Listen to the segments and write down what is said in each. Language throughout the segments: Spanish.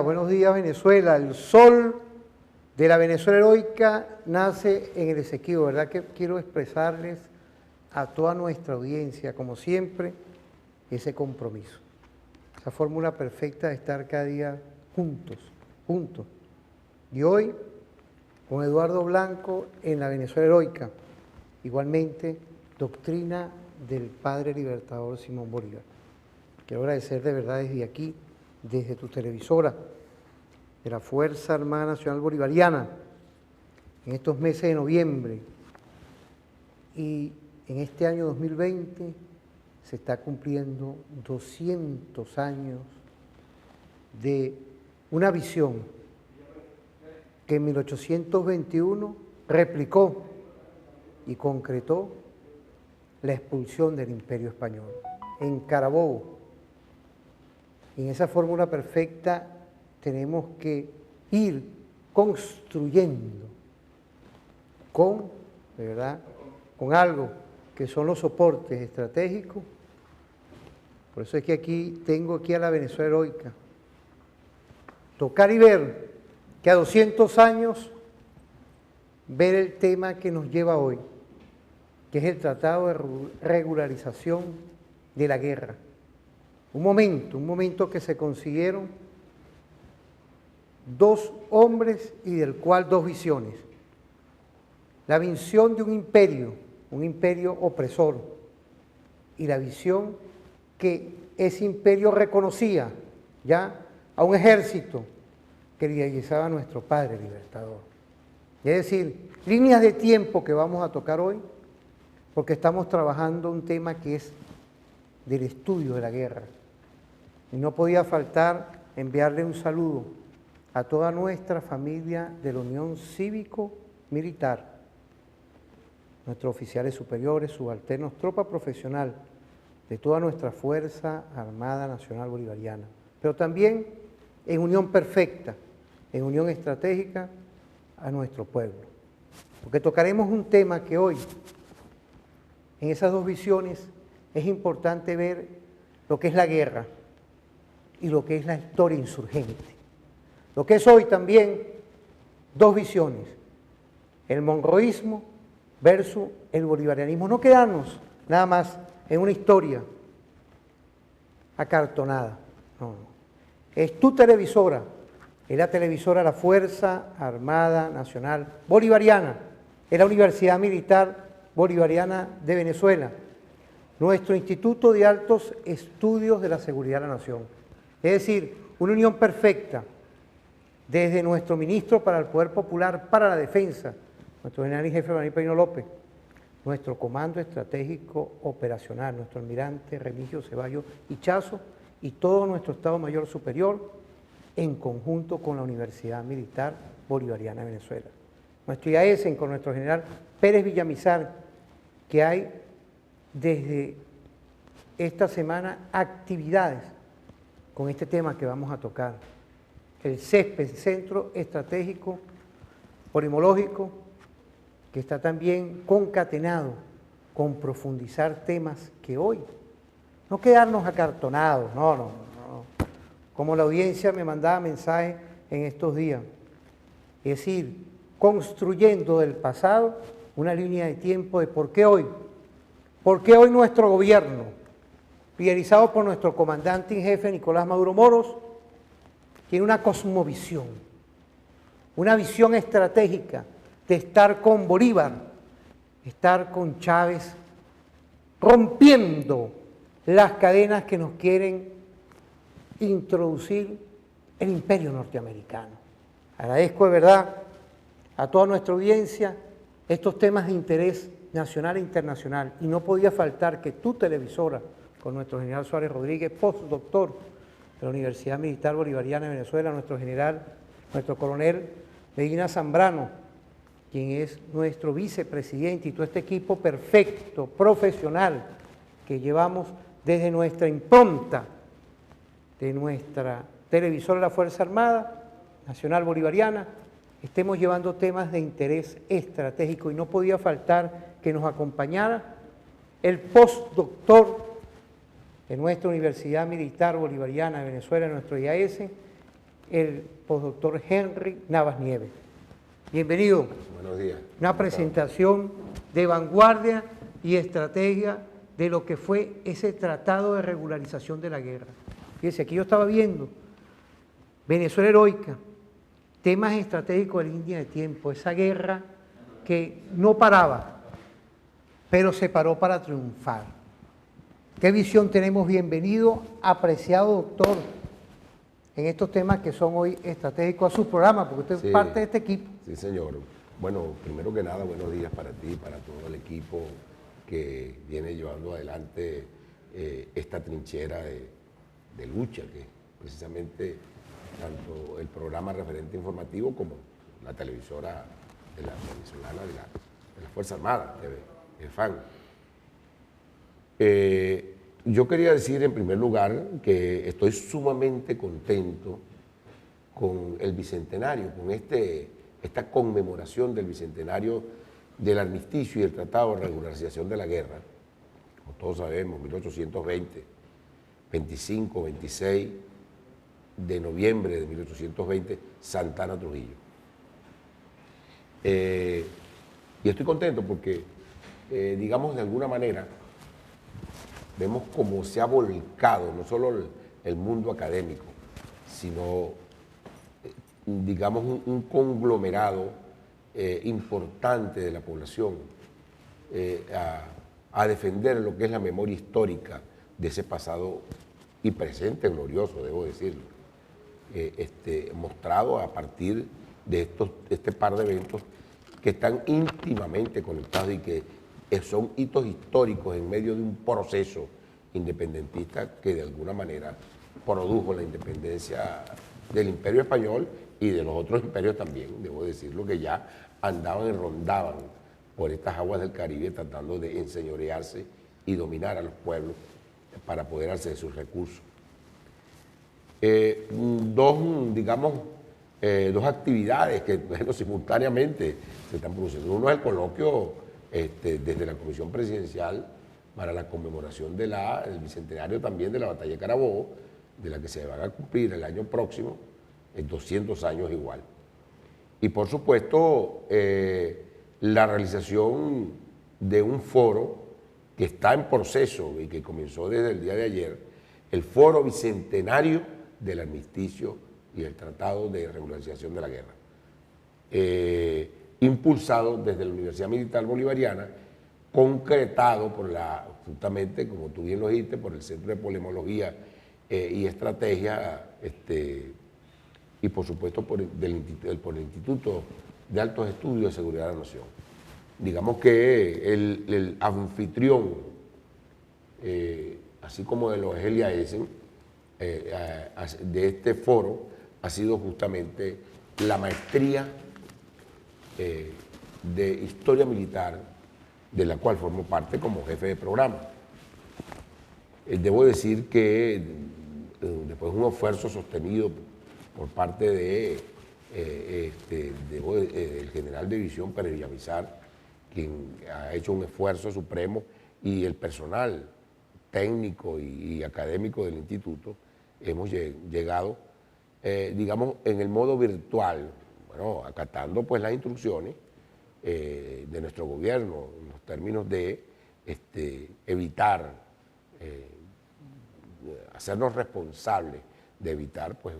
Buenos días Venezuela. El sol de la Venezuela heroica nace en el Esequibo, ¿verdad? Que quiero expresarles a toda nuestra audiencia, como siempre, ese compromiso, esa fórmula perfecta de estar cada día juntos. Y hoy, con Eduardo Blanco en la Venezuela heroica, igualmente, doctrina del padre libertador Simón Bolívar. Quiero agradecer de verdad desde aquí, desde tu televisora, de la Fuerza Armada Nacional Bolivariana, en estos meses de noviembre y en este año 2020 se está cumpliendo 200 años de una visión que en 1821 replicó y concretó la expulsión del Imperio Español en Carabobo. En esa fórmula perfecta tenemos que ir construyendo con algo que son los soportes estratégicos. Por eso es que tengo aquí a la Venezuela heroica. Tocar y ver que a 200 años, ver el tema que nos lleva hoy, que es el Tratado de Regularización de la Guerra. Un momento que se consiguieron dos hombres y del cual dos visiones. La visión de un imperio opresor, y la visión que ese imperio reconocía ya a un ejército que liderizaba a nuestro padre libertador. Es decir, líneas de tiempo que vamos a tocar hoy, porque estamos trabajando un tema que es del estudio de la guerra. Y no podía faltar enviarle un saludo a toda nuestra familia de la Unión Cívico-Militar, nuestros oficiales superiores, subalternos, tropa profesional de toda nuestra Fuerza Armada Nacional Bolivariana, pero también en unión perfecta, en unión estratégica a nuestro pueblo. Porque tocaremos un tema que hoy, en esas dos visiones, es importante ver lo que es la guerra y lo que es la historia insurgente. Lo que es hoy también dos visiones, el monroísmo versus el bolivarianismo. No quedarnos nada más en una historia acartonada. No. Es tu televisora, es la televisora de la Fuerza Armada Nacional Bolivariana, es la Universidad Militar Bolivariana de Venezuela, nuestro Instituto de Altos Estudios de la Seguridad de la Nación. Es decir, una unión perfecta desde nuestro ministro para el Poder Popular para la Defensa, nuestro general y jefe Manuel Peña López, nuestro Comando Estratégico Operacional, nuestro almirante Remigio Ceballos Ichazo y todo nuestro Estado Mayor Superior en conjunto con la Universidad Militar Bolivariana de Venezuela. Nuestro IAESEN con nuestro general Pérez Villamizar, que hay desde esta semana actividades con este tema que vamos a tocar. El CESPE, Centro Estratégico Polimológico, que está también concatenado con profundizar temas que hoy, no quedarnos acartonados, no. Como la audiencia me mandaba mensajes en estos días, es decir, construyendo del pasado una línea de tiempo de por qué hoy nuestro gobierno, liderizado por nuestro comandante en jefe Nicolás Maduro Moros, tiene una cosmovisión, una visión estratégica de estar con Bolívar, estar con Chávez, rompiendo las cadenas que nos quieren introducir el imperio norteamericano. Agradezco de verdad a toda nuestra audiencia estos temas de interés nacional e internacional, y no podía faltar que tu televisora, con nuestro general Suárez Rodríguez, postdoctor de la Universidad Militar Bolivariana de Venezuela, nuestro coronel Medina Zambrano, quien es nuestro vicepresidente, y todo este equipo perfecto, profesional, que llevamos desde nuestra impronta, de nuestra televisora La Fuerza Armada Nacional Bolivariana, estemos llevando temas de interés estratégico y no podía faltar que nos acompañara el postdoctor de nuestra Universidad Militar Bolivariana de Venezuela, nuestro IAS, el postdoctor Henry Navas Nieves. Bienvenido. Buenos días. Una presentación de vanguardia y estrategia de lo que fue ese tratado de regularización de la guerra. Fíjense, aquí yo estaba viendo Venezuela heroica, temas estratégicos de línea de tiempo, esa guerra que no paraba, pero se paró para triunfar. ¿Qué visión tenemos? Bienvenido, apreciado doctor, en estos temas que son hoy estratégicos a su programa, porque usted es parte de este equipo. Sí, señor. Bueno, primero que nada, buenos días para ti, para todo el equipo que viene llevando adelante esta trinchera de lucha, que precisamente tanto el programa referente informativo como la televisora de la venezolana de la Fuerza Armada, de FAN. Yo quería decir en primer lugar que estoy sumamente contento con el Bicentenario, con esta conmemoración del Bicentenario del armisticio y el Tratado de Regularización de la Guerra. Como todos sabemos, 1820, 25, 26 de noviembre de 1820, Santana Trujillo. Y estoy contento porque, digamos, de alguna manera, vemos cómo se ha volcado no solo el mundo académico, sino, digamos, un conglomerado importante de la población a defender lo que es la memoria histórica de ese pasado y presente glorioso, debo decirlo, mostrado a partir de este par de eventos que están íntimamente conectados y que son hitos históricos en medio de un proceso independentista que de alguna manera produjo la independencia del Imperio Español y de los otros imperios también, debo decirlo, que ya andaban y rondaban por estas aguas del Caribe tratando de enseñorearse y dominar a los pueblos para apoderarse de sus recursos. Dos actividades que, bueno, simultáneamente se están produciendo. Uno es el coloquio desde la Comisión Presidencial para la conmemoración del bicentenario también de la Batalla de Carabobo, de la que se van a cumplir el año próximo, en 200 años igual. Y por supuesto, la realización de un foro que está en proceso y que comenzó desde el día de ayer, el Foro Bicentenario del Armisticio y el Tratado de Regularización de la Guerra, impulsado desde la Universidad Militar Bolivariana, concretado por justamente, como tú bien lo dijiste, por el Centro de Polemología y Estrategia, y por supuesto por el Instituto de Altos Estudios de Seguridad de la Nación. Digamos que el anfitrión, así como de los Elia Essen, de este foro ha sido justamente la maestría de Historia Militar, de la cual formo parte como jefe de programa. Debo decir que después de un esfuerzo sostenido por parte del general de división Pérez Villamizar, quien ha hecho un esfuerzo supremo, y el personal técnico y académico del instituto, hemos llegado, digamos, en el modo virtual, bueno, acatando pues las instrucciones de nuestro gobierno, en los términos de evitar, hacernos responsables de evitar pues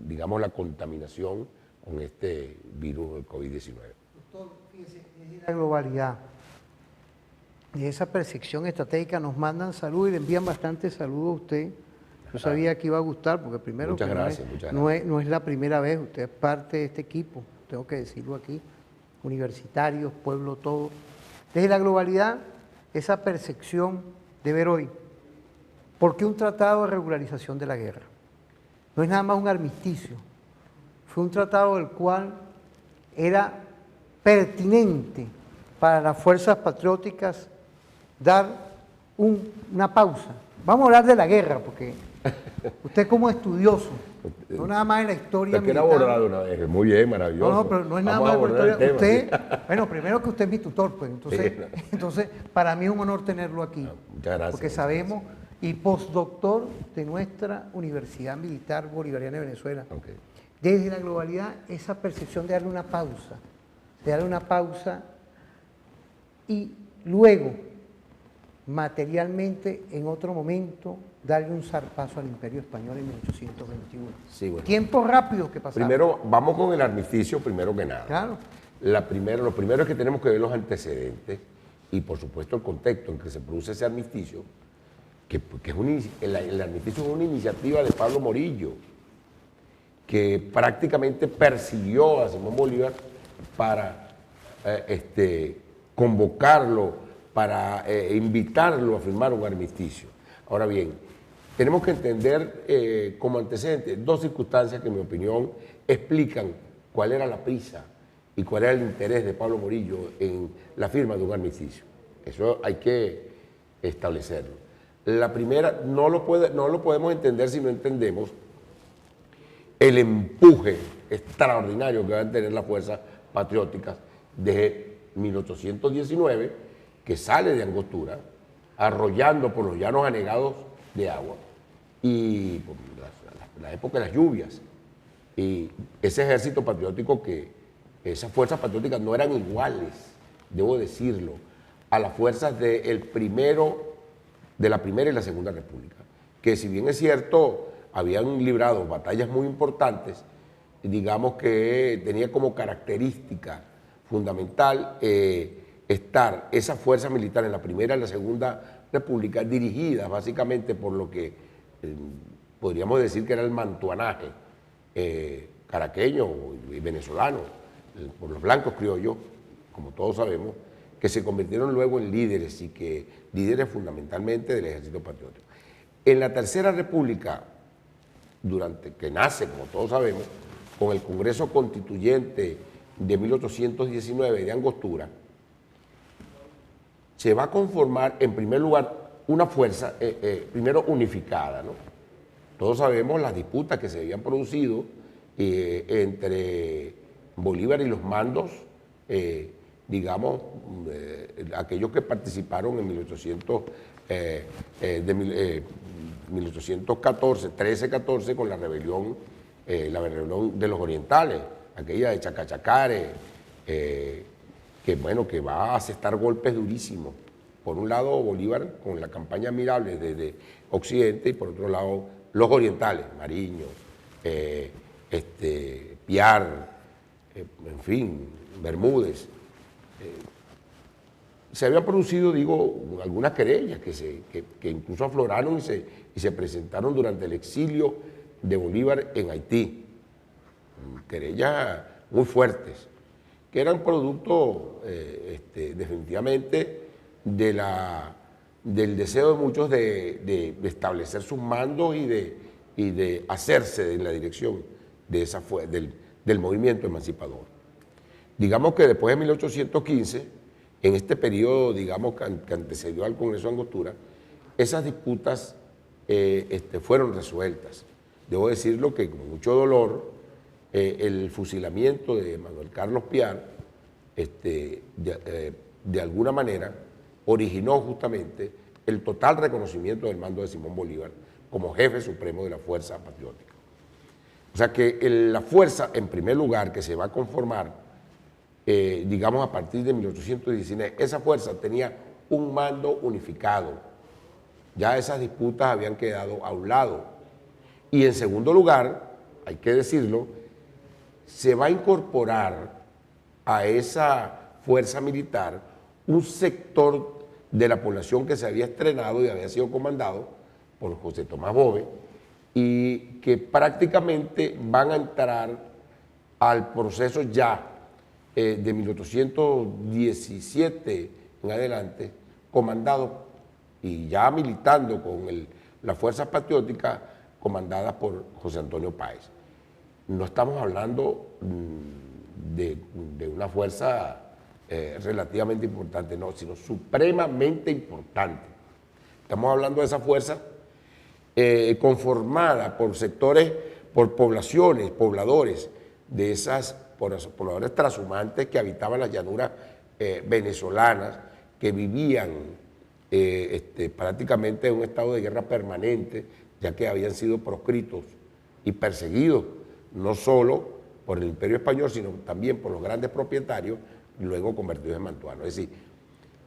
digamos, la contaminación con este virus del COVID-19. Doctor, fíjese, la globalidad de esa percepción estratégica, nos mandan saludos y le envían bastante saludos a usted. Yo sabía que iba a gustar, porque primero muchas que gracias. No es la primera vez, usted es parte de este equipo, tengo que decirlo aquí, universitarios, pueblo todo. Desde la globalidad, esa percepción de ver hoy, ¿por qué un tratado de regularización de la guerra? No es nada más un armisticio, fue un tratado del cual era pertinente para las fuerzas patrióticas dar una pausa. Vamos a hablar de la guerra, porque usted como estudioso, no nada más en la historia Usted quiere militar. abordar de una vez, muy bien, maravilloso. No, pero no es nada Vamos a más en la abordar historia. el tema, Usted, bueno, primero que usted es mi tutor, pues, entonces para mí es un honor tenerlo aquí. Muchas gracias. Porque sabemos, y postdoctor de nuestra Universidad Militar Bolivariana de Venezuela. Okay. Desde la globalidad, esa percepción de darle una pausa y luego, materialmente, en otro momento, darle un zarpazo al Imperio Español en 1821. Sí, bueno. Tiempos rápidos que pasaron. Primero, vamos con el armisticio, primero que nada. Claro. Lo primero es que tenemos que ver los antecedentes y, por supuesto, el contexto en que se produce ese armisticio, que el armisticio es una iniciativa de Pablo Morillo, que prácticamente persiguió a Simón Bolívar para convocarlo, para invitarlo a firmar un armisticio. Ahora bien, tenemos que entender como antecedentes dos circunstancias que, en mi opinión, explican cuál era la prisa y cuál era el interés de Pablo Morillo en la firma de un armisticio. Eso hay que establecerlo. La primera, no lo podemos entender si no entendemos el empuje extraordinario que van a tener las fuerzas patrióticas desde 1819, que sale de Angostura, arrollando por los llanos anegados de agua, y por la época de las lluvias. Y ese ejército patriótico, esas fuerzas patrióticas no eran iguales, debo decirlo, a las fuerzas de la Primera y la Segunda República, que si bien es cierto, habían librado batallas muy importantes, digamos que tenía como característica fundamental estar esa fuerza militar en la Primera y la Segunda República, dirigidas básicamente por lo que podríamos decir que era el mantuanaje caraqueño y venezolano, por los blancos criollos, como todos sabemos, que se convirtieron luego en líderes líderes fundamentalmente del ejército patriótico. En la Tercera República, que nace, como todos sabemos, con el Congreso Constituyente de 1819 de Angostura, se va a conformar, en primer lugar, una fuerza, primero unificada, ¿no? Todos sabemos las disputas que se habían producido entre Bolívar y los mandos, digamos, aquellos que participaron en 1814, 13-14, con la rebelión de los orientales, aquella de Chacachacare, que va a asestar golpes durísimos. Por un lado, Bolívar con la campaña admirable desde Occidente, y por otro lado, los orientales, Mariño, Piar, en fin, Bermúdez. Se habían producido, algunas querellas que incluso afloraron y se presentaron durante el exilio de Bolívar en Haití. Querellas muy fuertes, que eran producto definitivamente del deseo de muchos de establecer sus mandos y de hacerse en la dirección del movimiento emancipador. Digamos que después de 1815, en este periodo, que antecedió al Congreso de Angostura, esas disputas fueron resueltas. Debo decirlo que con mucho dolor, el fusilamiento de Manuel Carlos Piar, de alguna manera, originó justamente el total reconocimiento del mando de Simón Bolívar como jefe supremo de la fuerza patriótica. O sea que la fuerza, en primer lugar, que se va a conformar, a partir de 1819, esa fuerza tenía un mando unificado. Ya esas disputas habían quedado a un lado. Y en segundo lugar, hay que decirlo, se va a incorporar a esa fuerza militar un sector de la población que se había estrenado y había sido comandado por José Tomás Bove, y que prácticamente van a entrar al proceso ya de 1817 en adelante, comandados y ya militando con las fuerzas patrióticas comandadas por José Antonio Páez. No estamos hablando de una fuerza relativamente importante, no, sino supremamente importante. Estamos hablando de esa fuerza conformada por sectores, por poblaciones, pobladores, de esas pobladores transhumantes que habitaban las llanuras venezolanas, que vivían prácticamente en un estado de guerra permanente, ya que habían sido proscritos y perseguidos, no solo por el Imperio Español, sino también por los grandes propietarios, luego convertidos en mantuanos. Es decir,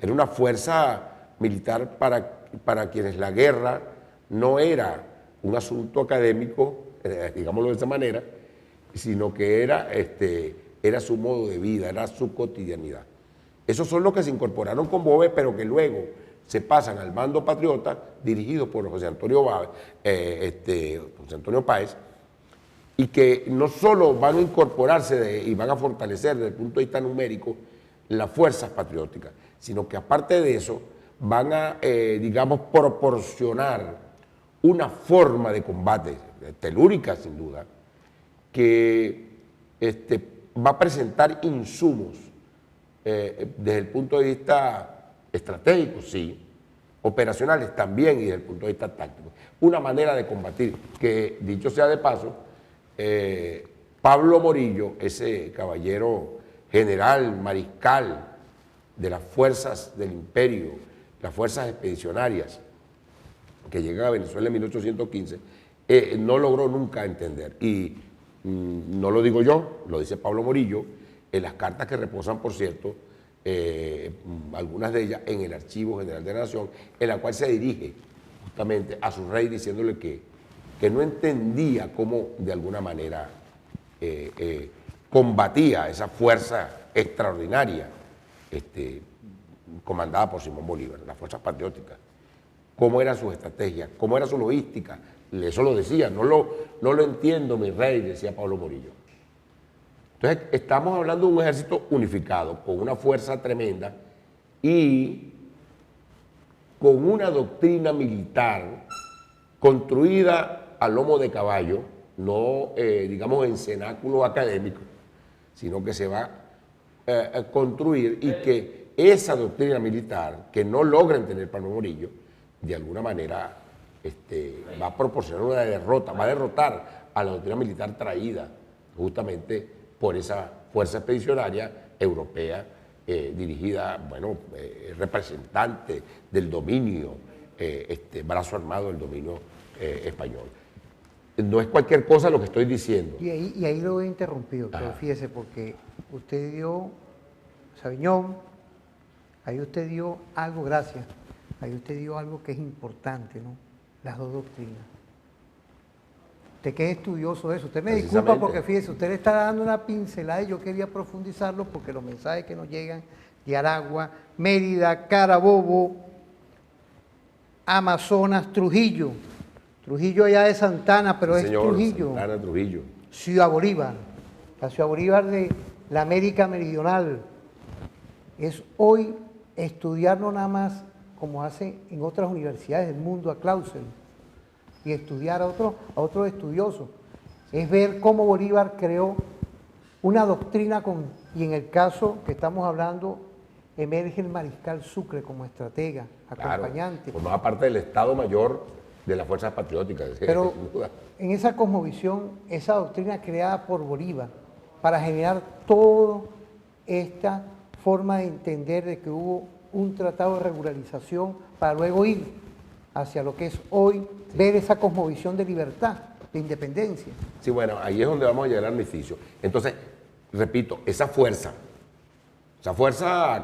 era una fuerza militar para quienes la guerra no era un asunto académico, digámoslo de esa manera, sino que era su modo de vida, era su cotidianidad. Esos son los que se incorporaron con Boves, pero que luego se pasan al bando patriota, dirigido por José Antonio Páez, y que no solo van a incorporarse y van a fortalecer desde el punto de vista numérico las fuerzas patrióticas, sino que aparte de eso van a, digamos, proporcionar una forma de combate, telúrica sin duda, que va a presentar insumos desde el punto de vista estratégico, sí, operacionales también y desde el punto de vista táctico. Una manera de combatir que, dicho sea de paso, Pablo Morillo, ese caballero general, mariscal de las fuerzas del imperio, las fuerzas expedicionarias que llegan a Venezuela en 1815, no logró nunca entender. Y no lo digo yo, lo dice Pablo Morillo, en las cartas que reposan, por cierto, algunas de ellas en el Archivo General de la Nación, en la cual se dirige justamente a su rey diciéndole que no entendía cómo de alguna manera combatía esa fuerza extraordinaria comandada por Simón Bolívar, las fuerzas patrióticas, cómo era su estrategia, cómo era su logística. Eso lo decía, no lo entiendo, mi rey, decía Pablo Morillo. Entonces, estamos hablando de un ejército unificado, con una fuerza tremenda y con una doctrina militar construida a lomo de caballo, no, digamos, en cenáculo académico, sino que se va a construir y que esa doctrina militar, que no logra entender Pablo Morillo, de alguna manera va a proporcionar una derrota, va a derrotar a la doctrina militar traída justamente por esa fuerza expedicionaria europea dirigida, bueno, representante del dominio, brazo armado del dominio español. No es cualquier cosa lo que estoy diciendo. Y ahí lo he interrumpido, pero fíjese, porque usted dio, Sabiñón, ahí usted dio algo, gracias, ahí usted dio algo que es importante, ¿no? Las dos doctrinas. Usted que es estudioso de eso, usted me disculpa porque fíjese, usted le está dando una pincelada y yo quería profundizarlo porque los mensajes que nos llegan de Aragua, Mérida, Carabobo, Amazonas, Trujillo allá de Santana, pero sí, señor, es Trujillo. Santana, Trujillo. Ciudad Bolívar, la Ciudad Bolívar de la América Meridional. Es hoy estudiar no nada más como hace en otras universidades del mundo a Clausel, y estudiar a otros estudiosos. Es ver cómo Bolívar creó una doctrina y en el caso que estamos hablando, emerge el mariscal Sucre como estratega, acompañante. Claro, formaba parte del Estado Mayor de las Fuerzas Patrióticas. Pero en esa cosmovisión, esa doctrina creada por Bolívar, para generar toda esta forma de entender de que hubo un tratado de regularización para luego ir hacia lo que es hoy, ver esa cosmovisión de libertad, de independencia. Sí, bueno, ahí es donde vamos a llegar al armisticio. Entonces, repito, esa fuerza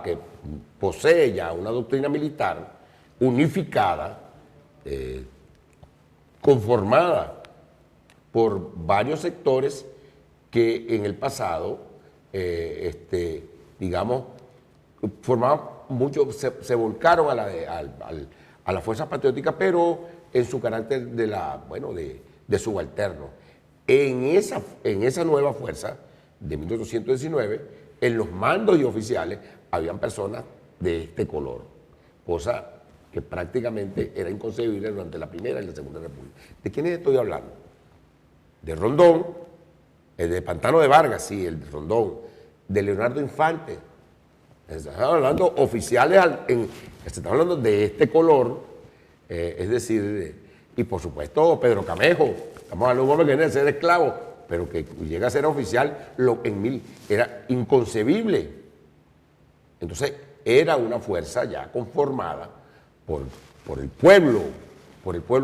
que posee ya una doctrina militar unificada, conformada por varios sectores que en el pasado, digamos, formaban mucho, se volcaron a la fuerza patriótica, pero en su carácter de subalterno. En esa nueva fuerza de 1819, en los mandos y oficiales, habían personas de este color, cosa que prácticamente era inconcebible durante la Primera y la Segunda República. ¿De quiénes estoy hablando? De Rondón, de Pantano de Vargas, sí, el de Rondón, de Leonardo Infante, Estamos hablando oficiales, se está hablando de este color, es decir, y por supuesto Pedro Camejo, estamos hablando de un hombre que viene de ser esclavo, pero que llega a ser oficial, era inconcebible. Entonces, era una fuerza ya conformada por el pueblo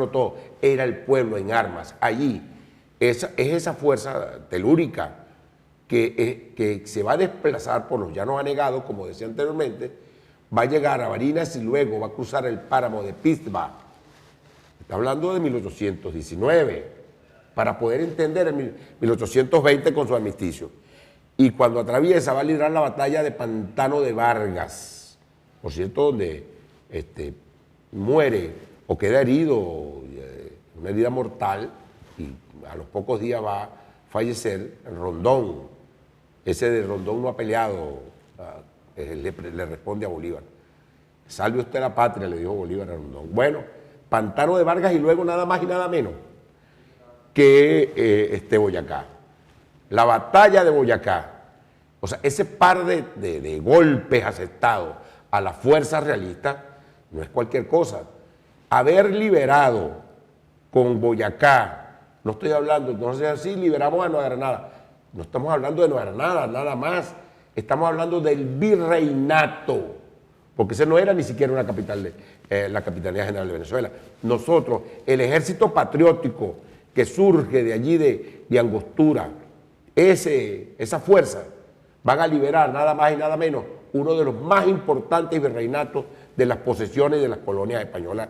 todo, era el pueblo en armas. Allí, es esa fuerza telúrica que se va a desplazar por los llanos anegados, como decía anteriormente, va a llegar a Barinas y luego va a cruzar el páramo de Pisba. Está hablando de 1819, para poder entender en 1820 con su armisticio. Y cuando atraviesa va a librar la batalla de Pantano de Vargas, por cierto, donde muere o queda herido, una herida mortal, y a los pocos días va a fallecer Rondón. Ese de Rondón no ha peleado, le responde a Bolívar. Salve usted la patria, le dijo Bolívar a Rondón. Bueno, Pantano de Vargas y luego nada más y nada menos que Boyacá. La batalla de Boyacá, o sea, ese par de golpes asestados a las fuerzas realistas no es cualquier cosa. Haber liberado con Boyacá, no estoy hablando, no sé si liberamos a Nueva Granada, no estamos hablando de Nueva Granada, nada más, estamos hablando del virreinato, porque ese no era ni siquiera una capital la Capitanía General de Venezuela. Nosotros, el ejército patriótico que surge de allí de Angostura, esa fuerza, van a liberar nada más y nada menos uno de los más importantes virreinatos de las posesiones y de las colonias españolas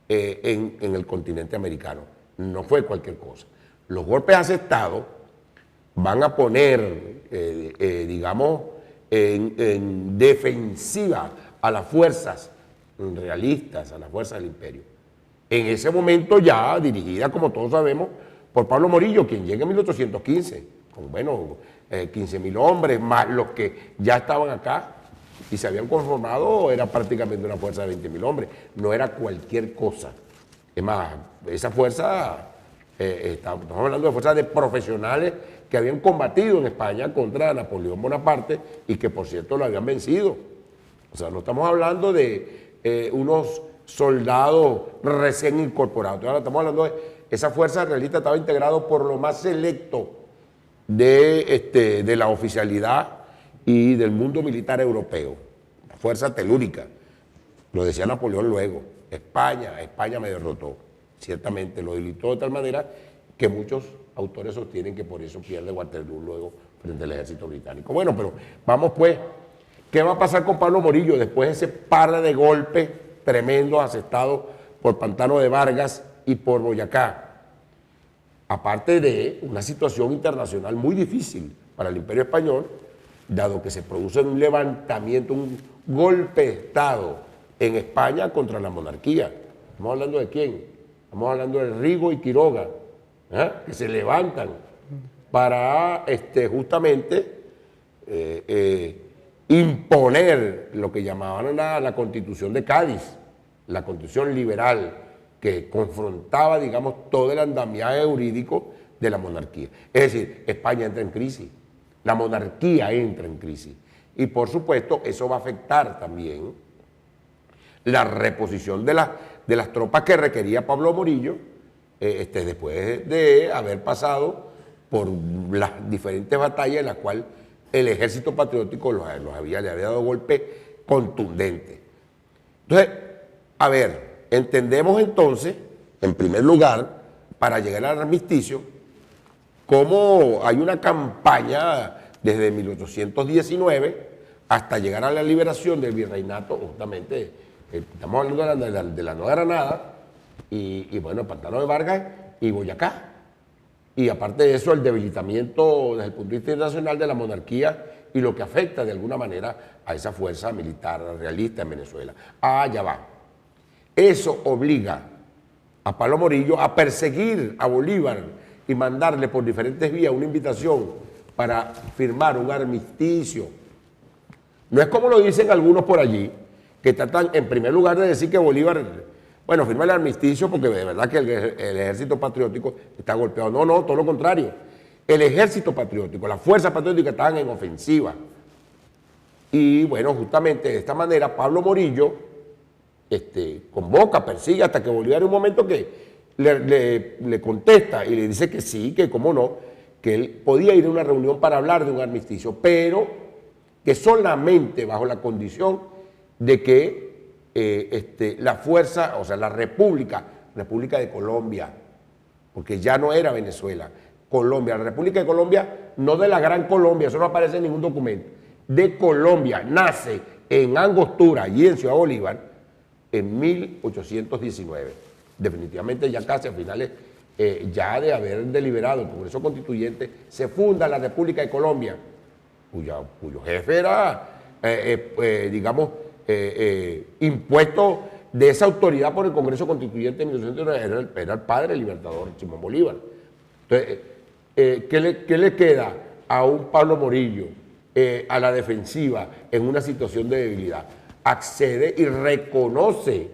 en el continente americano. No fue cualquier cosa. Los golpes asestados van a poner, digamos, en defensiva a las fuerzas realistas, a las fuerzas del imperio. En ese momento ya dirigida, como todos sabemos, por Pablo Morillo, quien llega en 1815, con, 15.000 hombres, más los que ya estaban acá y se habían conformado, era prácticamente una fuerza de 20.000 hombres, no era cualquier cosa. Es más, esa fuerza, estamos hablando de fuerzas de profesionales que habían combatido en España contra Napoleón Bonaparte y que, por cierto, lo habían vencido. O sea, no estamos hablando de unos soldados recién incorporados. Ahora estamos hablando de esa fuerza realista, estaba integrado por lo más selecto de la oficialidad y del mundo militar europeo. La fuerza telúrica. Lo decía Napoleón luego. España me derrotó. Ciertamente lo debilitó de tal manera que muchos autores sostienen que por eso pierde Waterloo luego frente al ejército británico. Bueno, pero vamos pues. ¿Qué va a pasar con Pablo Morillo después de ese par de golpes tremendos asestados por Pantano de Vargas y por Boyacá? Aparte de una situación internacional muy difícil para el Imperio Español, dado que se produce un levantamiento, un golpe de Estado en España contra la monarquía. ¿Estamos hablando de quién? Estamos hablando de Rigo y Quiroga, que se levantan para justamente imponer lo que llamaban la Constitución de Cádiz, la Constitución liberal, que confrontaba, digamos, todo el andamiaje jurídico de la monarquía. Es decir, España entra en crisis, la monarquía entra en crisis. Y por supuesto, eso va a afectar también la reposición de las tropas que requería Pablo Morillo, después de haber pasado por las diferentes batallas en las cuales el ejército patriótico le había dado golpes contundentes. Entonces, a ver, entendemos entonces, en primer lugar, para llegar al armisticio, cómo hay una campaña desde 1819 hasta llegar a la liberación del virreinato, justamente, estamos hablando de la Nueva Granada, y bueno, Pantano de Vargas y Boyacá. Y aparte de eso, el debilitamiento desde el punto de vista internacional de la monarquía y lo que afecta de alguna manera a esa fuerza militar realista en Venezuela. Ya va. Eso obliga a Pablo Morillo a perseguir a Bolívar y mandarle por diferentes vías una invitación para firmar un armisticio. No es como lo dicen algunos por allí, que tratan en primer lugar de decir que Bolívar, bueno, firma el armisticio porque de verdad que el ejército patriótico está golpeado. No, todo lo contrario. El ejército patriótico, las fuerzas patrióticas estaban en ofensiva. Y bueno, justamente de esta manera Pablo Morillo convoca, persigue hasta que Bolívar en un momento que le contesta y le dice que sí, que cómo no, que él podía ir a una reunión para hablar de un armisticio, pero que solamente bajo la condición de que la fuerza, o sea, la República de Colombia, porque ya no era Venezuela, Colombia, la República de Colombia, no de la Gran Colombia, eso no aparece en ningún documento, de Colombia, nace en Angostura, allí en Ciudad Bolívar, en 1819. Definitivamente ya casi a finales, ya de haber deliberado el Congreso Constituyente, se funda la República de Colombia, cuyo jefe era, digamos, impuesto de esa autoridad por el Congreso Constituyente de 1819, era el padre del libertador Simón Bolívar. Entonces, ¿qué le queda a un Pablo Morillo a la defensiva en una situación de debilidad? Accede y reconoce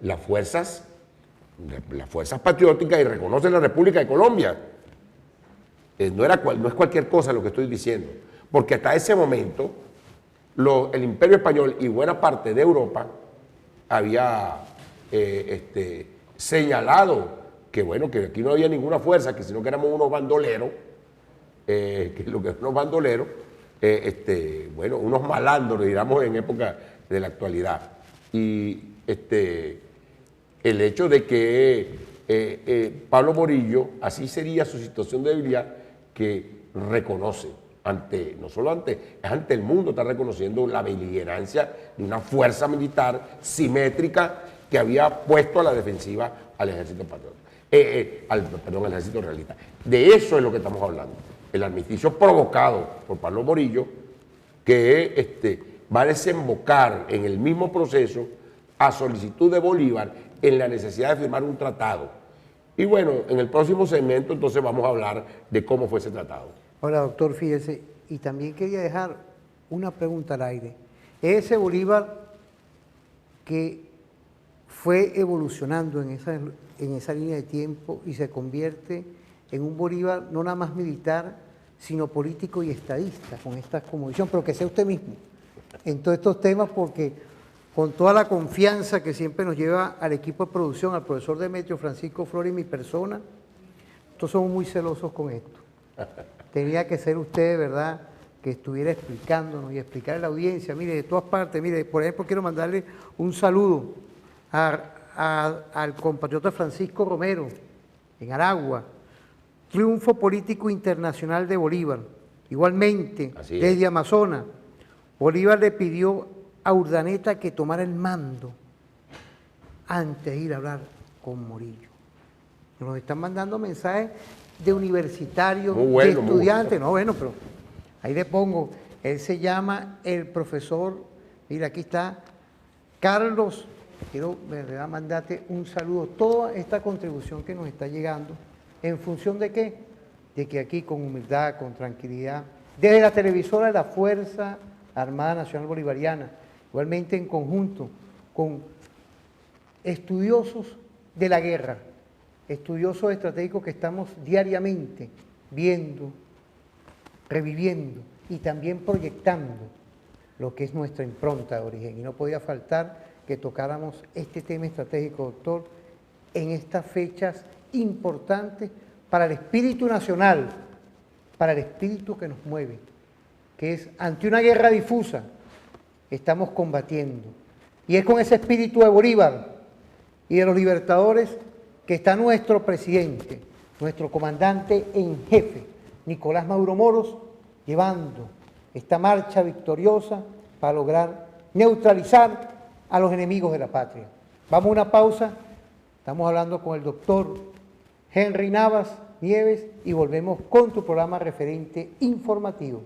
las fuerzas patrióticas y reconoce la República de Colombia. No es cualquier cosa lo que estoy diciendo, porque hasta ese momento el Imperio Español y buena parte de Europa había señalado que bueno, que aquí no había ninguna fuerza, que sino que éramos unos bandoleros, bueno, unos malandros, digamos, en época de la actualidad. Y el hecho de que Pablo Morillo, así sería su situación de debilidad, que reconoce no solo ante el mundo, está reconociendo la beligerancia de una fuerza militar simétrica que había puesto a la defensiva al ejército patriota. Al ejército realista. De eso es lo que estamos hablando. El armisticio provocado por Pablo Morillo, que va a desembocar en el mismo proceso a solicitud de Bolívar en la necesidad de firmar un tratado. Y bueno, en el próximo segmento entonces vamos a hablar de cómo fue ese tratado. Ahora, doctor, fíjese, y también quería dejar una pregunta al aire. Ese Bolívar que fue evolucionando en esa línea de tiempo y se convierte en un Bolívar no nada más militar, sino político y estadista, con esta cosmovisión, pero que sea usted mismo en todos estos temas, porque con toda la confianza que siempre nos lleva al equipo de producción, al profesor Demetrio, Francisco Flores y mi persona, nosotros somos muy celosos con esto. Tenía que ser usted, ¿verdad?, que estuviera explicándonos y explicarle a la audiencia, mire, de todas partes, mire, por ejemplo, quiero mandarle un saludo al compatriota Francisco Romero, en Aragua, triunfo político internacional de Bolívar. Igualmente, desde Amazonas, Bolívar le pidió a Urdaneta que tomara el mando antes de ir a hablar con Morillo. Nos están mandando mensajes de universitarios, de estudiantes. No, bueno, pero ahí le pongo, él se llama el profesor, mira, aquí está, Carlos, quiero mandarte un saludo, toda esta contribución que nos está llegando, ¿en función de qué? De que aquí con humildad, con tranquilidad, desde la televisora de la Fuerza Armada Nacional Bolivariana, igualmente en conjunto con estudiosos de la guerra, estudiosos estratégicos que estamos diariamente viendo, reviviendo y también proyectando lo que es nuestra impronta de origen. Y no podía faltar que tocáramos este tema estratégico, doctor, en estas fechas importantes para el espíritu nacional, para el espíritu que nos mueve, que es ante una guerra difusa, estamos combatiendo. Y es con ese espíritu de Bolívar y de los libertadores que está nuestro presidente, nuestro comandante en jefe, Nicolás Maduro Moros, llevando esta marcha victoriosa para lograr neutralizar a los enemigos de la patria. Vamos a una pausa, estamos hablando con el doctor Henry Navas Nieves y volvemos con tu programa referente informativo.